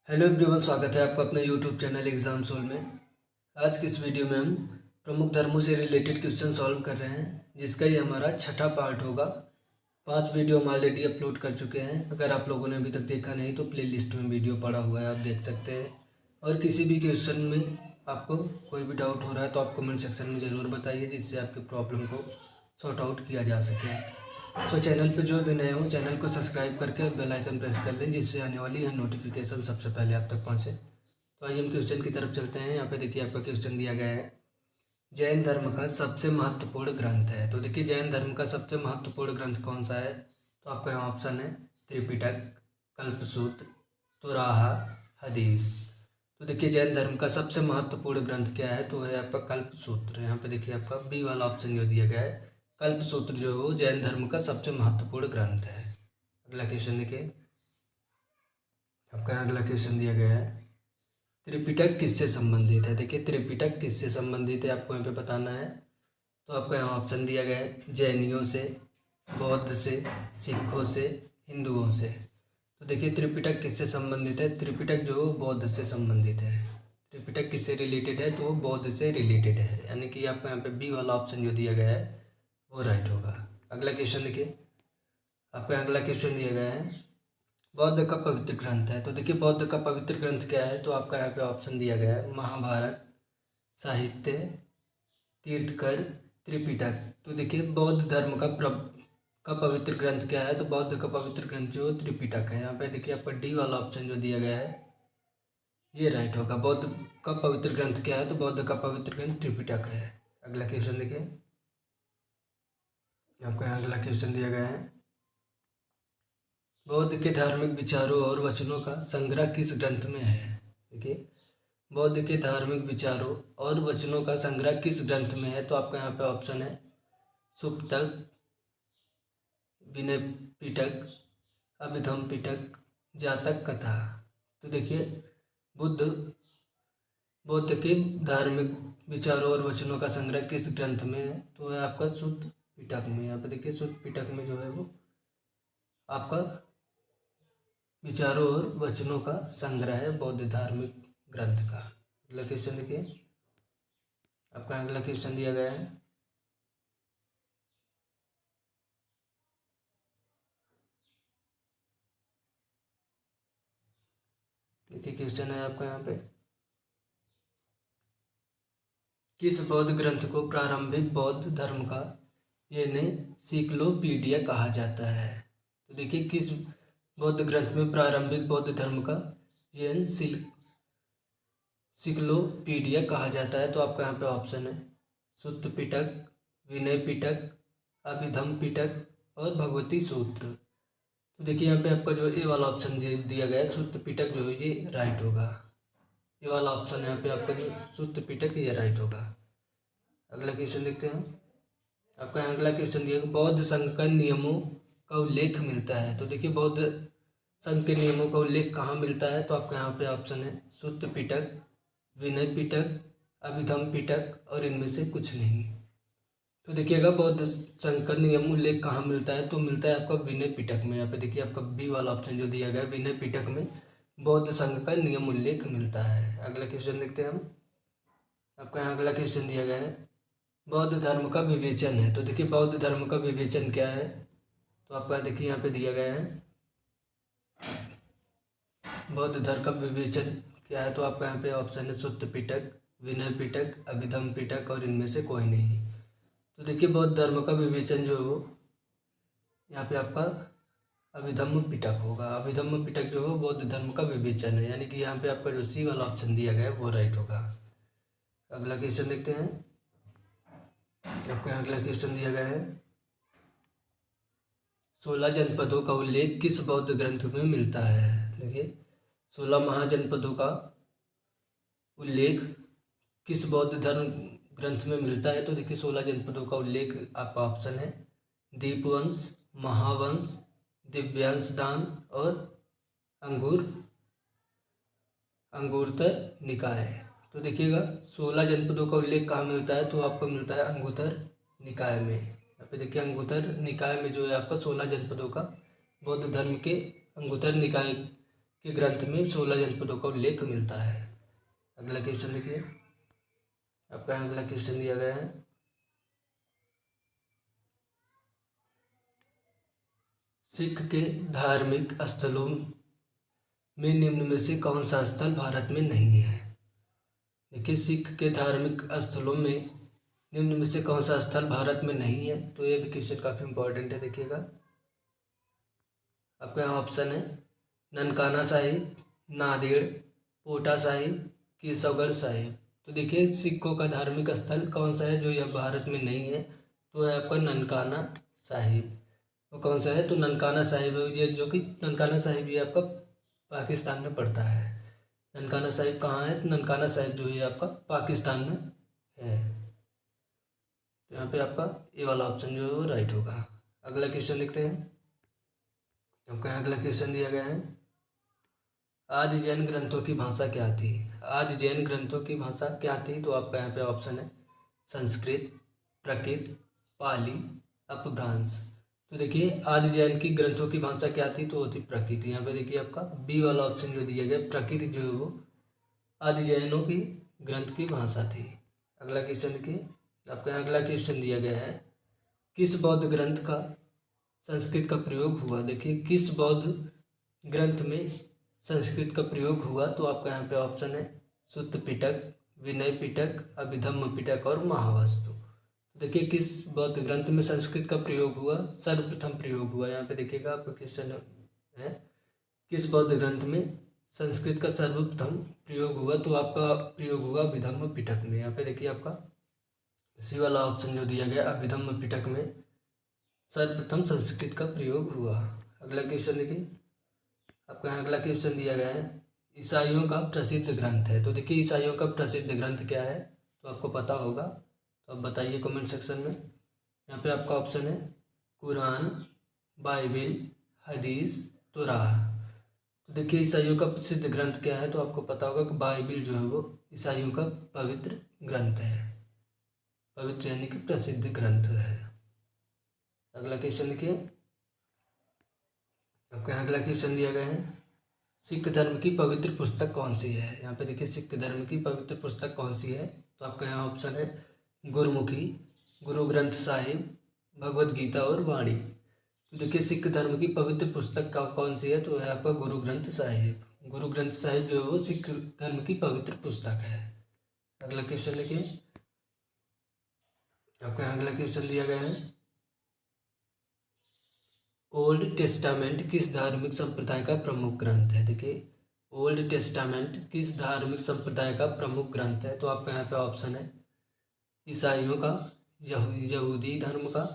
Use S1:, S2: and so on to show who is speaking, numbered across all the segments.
S1: Hello everyone, स्वागत है आपका अपने यूट्यूब चैनल एग्जाम सोल में। आज की इस वीडियो में हम प्रमुख धर्मों से रिलेटेड क्वेश्चन सॉल्व कर रहे हैं, जिसका ये हमारा छठा पार्ट होगा। 5 वीडियो हम ऑलरेडी अपलोड कर चुके हैं। अगर आप लोगों ने अभी तक देखा नहीं तो प्लेलिस्ट में वीडियो पड़ा हुआ है, आप देख सकते हैं। और किसी भी क्वेश्चन में आपको कोई भी डाउट हो रहा है तो आप कमेंट सेक्शन में ज़रूर बताइए, जिससे आपकी प्रॉब्लम को सॉर्ट आउट किया जा सके। चैनल पे जो भी नए हो चैनल को सब्सक्राइब करके बेल आइकन प्रेस कर लें, जिससे आने वाली है नोटिफिकेशन सबसे पहले आप तक पहुंचे। तो आइए हम क्वेश्चन की तरफ चलते हैं। यहाँ पे देखिए आपका क्वेश्चन दिया गया है, जैन धर्म का सबसे महत्वपूर्ण ग्रंथ है। तो देखिए जैन धर्म का सबसे महत्वपूर्ण ग्रंथ कौन सा है? तो आपका यहाँ ऑप्शन है त्रिपिटक, कल्पसूत्र, तुराहा, हदीस। तो देखिए जैन धर्म का सबसे महत्वपूर्ण ग्रंथ क्या है? तो है आपका कल्पसूत्र। यहाँ पे देखिए आपका बी वाला ऑप्शन जो दिया गया है, कल्पसूत्र जो है वो जैन धर्म का सबसे महत्वपूर्ण ग्रंथ है। अगला क्वेश्चन देखिए, आपका अगला क्वेश्चन दिया गया है, त्रिपिटक किससे संबंधित है? देखिए त्रिपिटक किससे संबंधित है आपको यहाँ पे बताना है। तो आपका यहाँ ऑप्शन दिया गया है जैनियों से, बौद्ध से, सिखों से, हिंदुओं से। तो देखिए त्रिपिटक किससे संबंधित है? त्रिपिटक जो बौद्ध से संबंधित है। त्रिपिटक किससे रिलेटेड है? तो वो बौद्ध से रिलेटेड है, यानी कि आपको यहाँ पे बी वाला ऑप्शन जो दिया गया है वो राइट होगा। अगला क्वेश्चन देखिए, आपको अगला क्वेश्चन दिया गया है, बौद्ध का पवित्र ग्रंथ है। तो देखिए बौद्ध का पवित्र ग्रंथ क्या है? तो आपका यहाँ पे ऑप्शन दिया गया है महाभारत, साहित्य, तीर्थकर, त्रिपिटक। तो देखिए बौद्ध धर्म का पवित्र ग्रंथ क्या है? तो बौद्ध का पवित्र ग्रंथ जो त्रिपिटक है। यहाँ पे देखिए आपका डी वाला ऑप्शन जो दिया गया है ये राइट होगा। बौद्ध का पवित्र ग्रंथ क्या है? तो बौद्ध का पवित्र ग्रंथ त्रिपिटक है। अगला क्वेश्चन देखिए, आपको यहाँ अगला क्वेश्चन दिया गया है, बौद्ध के धार्मिक विचारों और वचनों का संग्रह किस ग्रंथ में है? देखिए बौद्ध के धार्मिक विचारों और वचनों का संग्रह किस ग्रंथ में है? तो आपका यहाँ पे ऑप्शन है सुप्तक, विनय पिटक, अभिधम पिटक, जातक कथा। तो देखिए बुद्ध बौद्ध के धार्मिक विचारों और वचनों का संग्रह किस ग्रंथ में है? तो है आपका सुत्त पिटक में। यहाँ पे देखिए सुत्त पिटक में जो है वो आपका विचारों और वचनों का संग्रह है बौद्ध धार्मिक ग्रंथ का। अगला क्वेश्चन देखिए, आपका अगला क्वेश्चन दिया गया है, देखिए क्वेश्चन है आपका यहाँ पे, किस बौद्ध ग्रंथ को प्रारंभिक बौद्ध धर्म का एनसाइक्लोपीडिया कहा जाता है? तो देखिए किस बौद्ध ग्रंथ में प्रारंभिक बौद्ध धर्म का एनसाइक्लोपीडिया कहा जाता है? तो आपका यहाँ पे ऑप्शन है सुत्त पिटक, विनय पिटक, अभिधम पिटक और भगवती सूत्र। तो देखिए यहाँ पे आपका जो ए वाला ऑप्शन दिया गया है सुत्त पिटक जो है ये राइट होगा। ये वाला ऑप्शन यहाँ पे आपका जो सुत्त पिटक ये राइट होगा। अगला क्वेश्चन देखते हैं, आपका यहाँ अगला क्वेश्चन दिया, बौद्ध संघ का नियमों का उल्लेख मिलता है। तो देखिए बौद्ध संघ के नियमों का उल्लेख कहाँ मिलता है? तो आपका यहाँ पे ऑप्शन है सुत्त पिटक, विनय पिटक, अभिधम पिटक और इनमें से कुछ नहीं। तो देखिएगा बौद्ध संघ का नियम उल्लेख कहाँ मिलता है? तो मिलता है आपका विनय पिटक में। यहाँ पे देखिए आपका बी वाला ऑप्शन जो दिया गया है विनय पिटक में बौद्ध संघ का नियम उल्लेख मिलता है। अगला क्वेश्चन देखते हैं हम, आपका यहाँ अगला क्वेश्चन दिया गया है, बौद्ध धर्म का विवेचन है। तो देखिए बौद्ध धर्म का विवेचन क्या है? तो आपका देखिए यहाँ पे दिया गया है बौद्ध धर्म का विवेचन क्या है? तो आपका यहाँ पे ऑप्शन है सुत्त पिटक, विनय पिटक, अभिधम पिटक और इनमें से कोई नहीं। तो देखिए बौद्ध धर्म का विवेचन जो है वो यहाँ पे आपका अभिधम्म पिटक होगा। अभिधम्म पिटक जो है बौद्ध धर्म का विवेचन है, यानी कि यहाँ पे आपका जो सी वाला ऑप्शन दिया गया है वो राइट होगा। अगला क्वेश्चन देखते हैं, आपको यहाँ अगला क्वेश्चन दिया गया है, 16 जनपदों का उल्लेख किस बौद्ध ग्रंथ में मिलता है? देखिए 16 महाजनपदों का उल्लेख किस बौद्ध धर्म ग्रंथ में मिलता है? तो देखिए 16 जनपदों का उल्लेख आपका ऑप्शन है दीपवंश, महावंश, दिव्यांश दान और अंगुत्तर निकाय। तो देखिएगा 16 जनपदों का उल्लेख कहाँ मिलता है? तो आपको मिलता है अंगुत्तर निकाय में। यहाँ पे देखिए अंगुत्तर निकाय में जो है आपका 16 जनपदों का बौद्ध धर्म के अंगुत्तर निकाय के ग्रंथ में 16 जनपदों का उल्लेख मिलता है। अगला क्वेश्चन देखिए, आपका अगला क्वेश्चन दिया गया है, सिख के धार्मिक स्थलों में निम्न में से कौन सा स्थल भारत में नहीं है। देखिए, सिख के धार्मिक स्थलों में निम्न में से कौन सा स्थल भारत में नहीं है, तो ये भी क्वेश्चन काफ़ी इंपॉर्टेंट है। देखिएगा, आपका यहाँ ऑप्शन है ननकाना साहिब, नांदेड़, पोटा साहिब, केसवगढ़ साहिब। तो देखिए, सिखों का धार्मिक स्थल कौन सा है जो यह भारत में नहीं है, तो है आपका ननकाना साहिब। वो कौन सा है, तो ननकाना साहिब है ये, जो कि ननकाना साहिब ये आपका पाकिस्तान में पड़ता है। ननकाना साहिब कहाँ है, ननकाना साहिब जो है आपका पाकिस्तान में है। तो यहाँ पे आपका ये वाला ऑप्शन जो है वो राइट होगा। अगला क्वेश्चन देखते हैं, आपका अगला क्वेश्चन दिया गया है, आदि जैन ग्रंथों की भाषा क्या थी। आदि जैन ग्रंथों की भाषा क्या थी, तो आपका यहाँ पे ऑप्शन है संस्कृत, प्राकृत, पाली, अपभ्रंश। तो देखिए, आदि जैन की ग्रंथों की भाषा क्या थी, तो वो थी प्राकृत। यहाँ पे देखिए आपका बी वाला ऑप्शन जो दिया गया, प्राकृत जो है वो आदि जैनों की ग्रंथ की भाषा थी। अगला क्वेश्चन देखिए, आपका यहाँ अगला क्वेश्चन दिया गया है, किस बौद्ध ग्रंथ का संस्कृत का प्रयोग हुआ। देखिए, किस बौद्ध ग्रंथ में संस्कृत का प्रयोग हुआ, तो आपका यहाँ पे ऑप्शन है सुत्त पिटक, विनय पिटक, अभिधम्म पिटक और महावस्तु। तो देखिए, किस बौद्ध ग्रंथ में संस्कृत का प्रयोग हुआ, सर्वप्रथम प्रयोग हुआ। यहाँ पे देखिएगा आपका क्वेश्चन है, किस बौद्ध ग्रंथ में संस्कृत का सर्वप्रथम प्रयोग हुआ, तो आपका प्रयोग हुआ अभिधम्म पिटक में। यहाँ पे देखिए आपका सी वाला ऑप्शन जो दिया गया, अभिधम्म पिटक में सर्वप्रथम संस्कृत का प्रयोग हुआ। अगला क्वेश्चन देखिए, आपका यहाँ अगला क्वेश्चन दिया गया है, ईसाइयों का प्रसिद्ध ग्रंथ है। तो देखिए, ईसाइयों का प्रसिद्ध ग्रंथ क्या है, तो आपको पता होगा, तो आप बताइए कमेंट सेक्शन में। यहाँ पे आपका ऑप्शन है कुरान, बाइबिल, हदीस, तुराह। तो देखिए, ईसाइयों का प्रसिद्ध ग्रंथ क्या है, तो आपको पता होगा कि बाइबिल जो है वो ईसाइयों का पवित्र ग्रंथ है, पवित्र यानी कि प्रसिद्ध ग्रंथ है। अगला क्वेश्चन देखिए, आपका यहाँ अगला क्वेश्चन दिया गया है, सिख धर्म की पवित्र पुस्तक कौन सी है। यहाँ पे देखिए, सिख धर्म की पवित्र पुस्तक कौन सी है, तो आपका यहाँ ऑप्शन है गुरमुखी, गुरु ग्रंथ साहिब, भगवत गीता और वाणी। तो देखिए, सिख धर्म की पवित्र पुस्तक कौन सी है, तो है आपका गुरु ग्रंथ साहिब। गुरु ग्रंथ साहिब जो है वो सिख धर्म की पवित्र पुस्तक है। अगला क्वेश्चन देखिए, आपका यहाँ अगला क्वेश्चन दिया गया है, ओल्ड टेस्टामेंट किस धार्मिक संप्रदाय का प्रमुख ग्रंथ है। देखिए, ओल्ड टेस्टामेंट किस धार्मिक संप्रदाय का प्रमुख ग्रंथ है, तो आपका यहाँ पे ऑप्शन है ईसाइयों का, यहूदी धर्म का,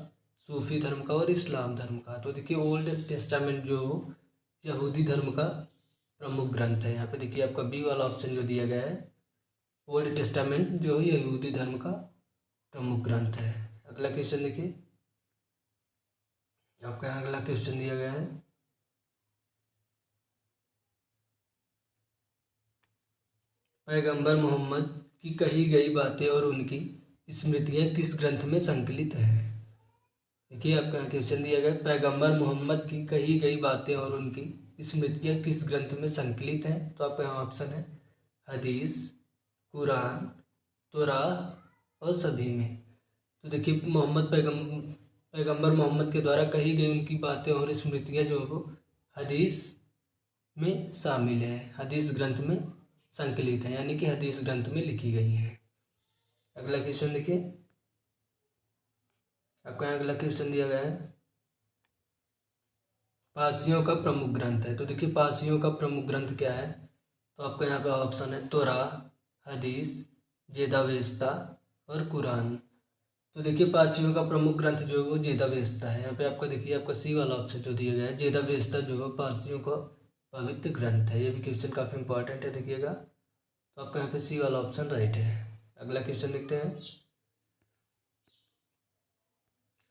S1: सूफी धर्म का और इस्लाम धर्म का। तो देखिए, ओल्ड टेस्टामेंट जो यहूदी धर्म का प्रमुख ग्रंथ है। यहाँ पे देखिए आपका बी वाला ऑप्शन जो दिया गया है, ओल्ड टेस्टामेंट जो यहूदी धर्म का प्रमुख ग्रंथ है। अगला क्वेश्चन देखिए, आपका यहाँ अगला क्वेश्चन दिया गया है, पैगंबर मोहम्मद की कही गई बातें और उनकी स्मृतियाँ किस ग्रंथ में संकलित हैं। देखिए, आपका यहाँ क्वेश्चन दिया गया, पैगंबर मोहम्मद की कही गई बातें और उनकी स्मृतियाँ किस ग्रंथ में संकलित हैं, तो आपका यहाँ ऑप्शन है हदीस, कुरान, तुराह और सभी में। तो देखिए, पैगंबर मोहम्मद के द्वारा कही गई उनकी बातें और स्मृतियाँ जो वो हदीस में शामिल है, हदीस ग्रंथ में संकलित है, यानी कि हदीस ग्रंथ में लिखी गई हैं। अगला क्वेश्चन देखिए, आपका यहाँ अगला क्वेश्चन दिया गया है, पारसियों का प्रमुख ग्रंथ है। तो देखिए, पारसियों का प्रमुख ग्रंथ क्या है, तो आपका यहाँ पे ऑप्शन है तौराह, हदीस, जेदावेस्ता और कुरान। तो देखिए, पारसियों का प्रमुख ग्रंथ जो है वो जेदावेस्ता है। यहाँ पे आपका देखिए, आपका सी वाला ऑप्शन जो दिया गया है, जेदावेस्ता जो है पारसियों का पवित्र ग्रंथ है। ये भी क्वेश्चन काफ़ी इंपॉर्टेंट है, देखिएगा। तो आपका यहाँ पे सी वाला ऑप्शन राइट है। अगला क्वेश्चन देखते हैं,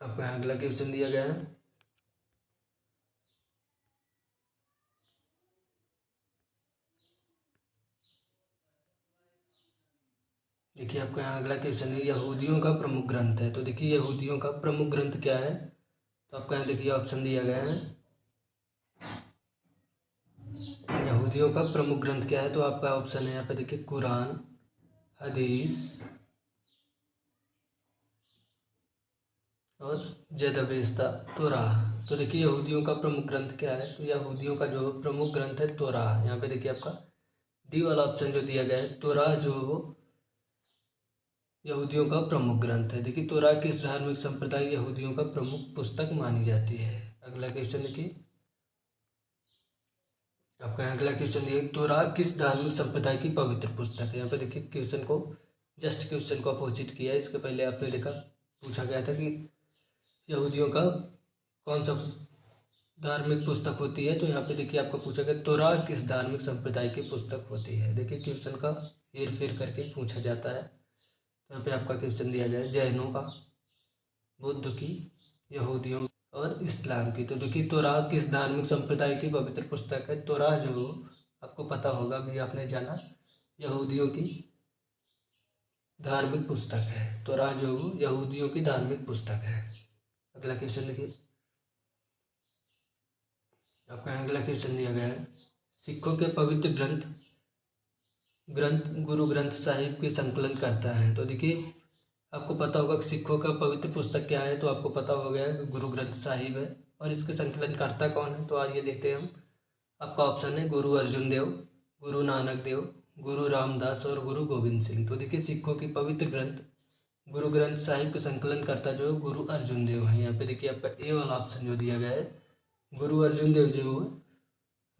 S1: आपका यहाँ अगला क्वेश्चन दिया गया है, देखिए आपका यहाँ अगला क्वेश्चन है, यहूदियों का प्रमुख ग्रंथ है। तो देखिए, यहूदियों का प्रमुख ग्रंथ क्या है, तो आपका यहाँ देखिए ऑप्शन दिया गया है, यहूदियों का प्रमुख ग्रंथ क्या है? तो आपका ऑप्शन है यहाँ पे देखिए कुरान, हदीस और जदवेस्ता तोराह। तो देखिए यहूदियों का प्रमुख ग्रंथ क्या है? तो यहूदियों का जो प्रमुख ग्रंथ है तोराह। यहाँ पे देखिए आपका डी वाला ऑप्शन जो दिया गया है, तोराह जो है वो यहूदियों का प्रमुख ग्रंथ है। देखिए तोराह किस धार्मिक संप्रदाय यहूदियों का प्रमुख पुस्तक मानी जाती है? अगला क्वेश्चन देखिए आपका अगला क्वेश्चन ये, तोराह किस धार्मिक संप्रदाय की पवित्र पुस्तक है? यहाँ पे देखिए क्वेश्चन को अपोजिट किया है। इसके पहले आपने देखा पूछा गया था कि यहूदियों का कौन सा धार्मिक पुस्तक होती है, तो यहाँ पे देखिए आपको पूछा गया तोराह किस धार्मिक संप्रदाय की पुस्तक होती है। देखिए क्वेश्चन का हेर फेर करके पूछा जाता है। तो यहाँ पे आपका क्वेश्चन दिया गया है जैनों का, बुद्ध की, यहूदियों और इस्लाम की। तो देखिए तोराह किस धार्मिक संप्रदाय की पवित्र पुस्तक है? तोराह जो आपको पता होगा, भी आपने जाना, यहूदियों की धार्मिक पुस्तक है। तोराह जो यहूदियों की धार्मिक पुस्तक है। अगला क्वेश्चन देखिए आपका अगला क्वेश्चन दिया गया है, सिखों के पवित्र ग्रंथ गुरु ग्रंथ साहिब के संकलन करता है। तो देखिए आपको पता होगा कि सिखों का पवित्र पुस्तक क्या है, तो आपको पता हो गया कि गुरु ग्रंथ साहिब है। और इसके संकलनकर्ता कौन है? तो आइए देखते हैं हम। आपका ऑप्शन है गुरु अर्जुन देव, गुरु नानक देव, गुरु रामदास और गुरु गोविंद सिंह। तो देखिए सिखों की पवित्र ग्रंथ गुरु ग्रंथ साहिब के संकलनकर्ता जो है गुरु अर्जुन देव है। यहाँ पे देखिए आपका ए वाला ऑप्शन जो दिया गया है, गुरु अर्जुन देव जो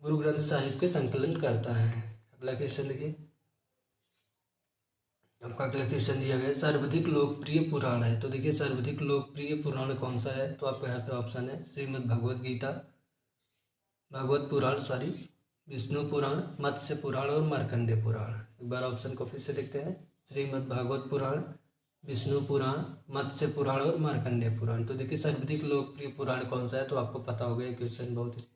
S1: गुरु ग्रंथ साहिब के संकलन करता है। अगला क्वेश्चन देखिए आपका अगला क्वेश्चन दिया गया है, सर्वाधिक लोकप्रिय पुराण है। तो देखिए सर्वाधिक लोकप्रिय पुराण कौन सा है? तो आपका यहाँ पे ऑप्शन है श्रीमद् भगवद गीता, भागवत पुराण सॉरी, विष्णु पुराण, मत्स्य पुराण और मार्कंडेय पुराण। एक बार ऑप्शन को फिर से देखते हैं, श्रीमद् भागवत पुराण, विष्णु पुराण, मत्स्य पुराण और मार्कंडेय पुराण। तो देखिए सर्वाधिक लोकप्रिय पुराण कौन सा है? तो आपको पता होगा ये क्वेश्चन बहुत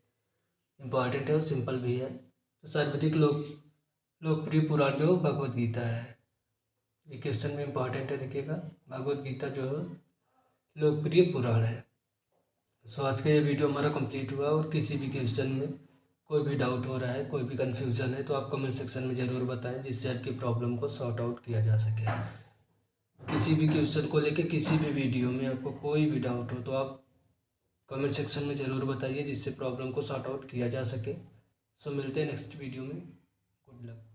S1: इंपॉर्टेंट है और सिंपल भी है। तो सर्वाधिक लोकप्रिय पुराण जो भगवद गीता है। ये क्वेश्चन में इंपॉर्टेंट है, देखिएगा, भगवद गीता जो है लोकप्रिय पुराण है। सो आज का ये वीडियो हमारा कंप्लीट हुआ। और किसी भी क्वेश्चन में कोई भी डाउट हो रहा है, कोई भी कन्फ्यूज़न है, तो आप कमेंट सेक्शन में ज़रूर बताएं, जिससे आपकी प्रॉब्लम को सॉर्ट आउट किया जा सके। किसी भी क्वेश्चन को लेकर किसी भी वीडियो में आपको कोई भी डाउट हो तो आप कमेंट सेक्शन में ज़रूर बताइए, जिससे प्रॉब्लम को सॉर्ट आउट किया जा सके। सो मिलते हैं नेक्स्ट वीडियो में। Good luck.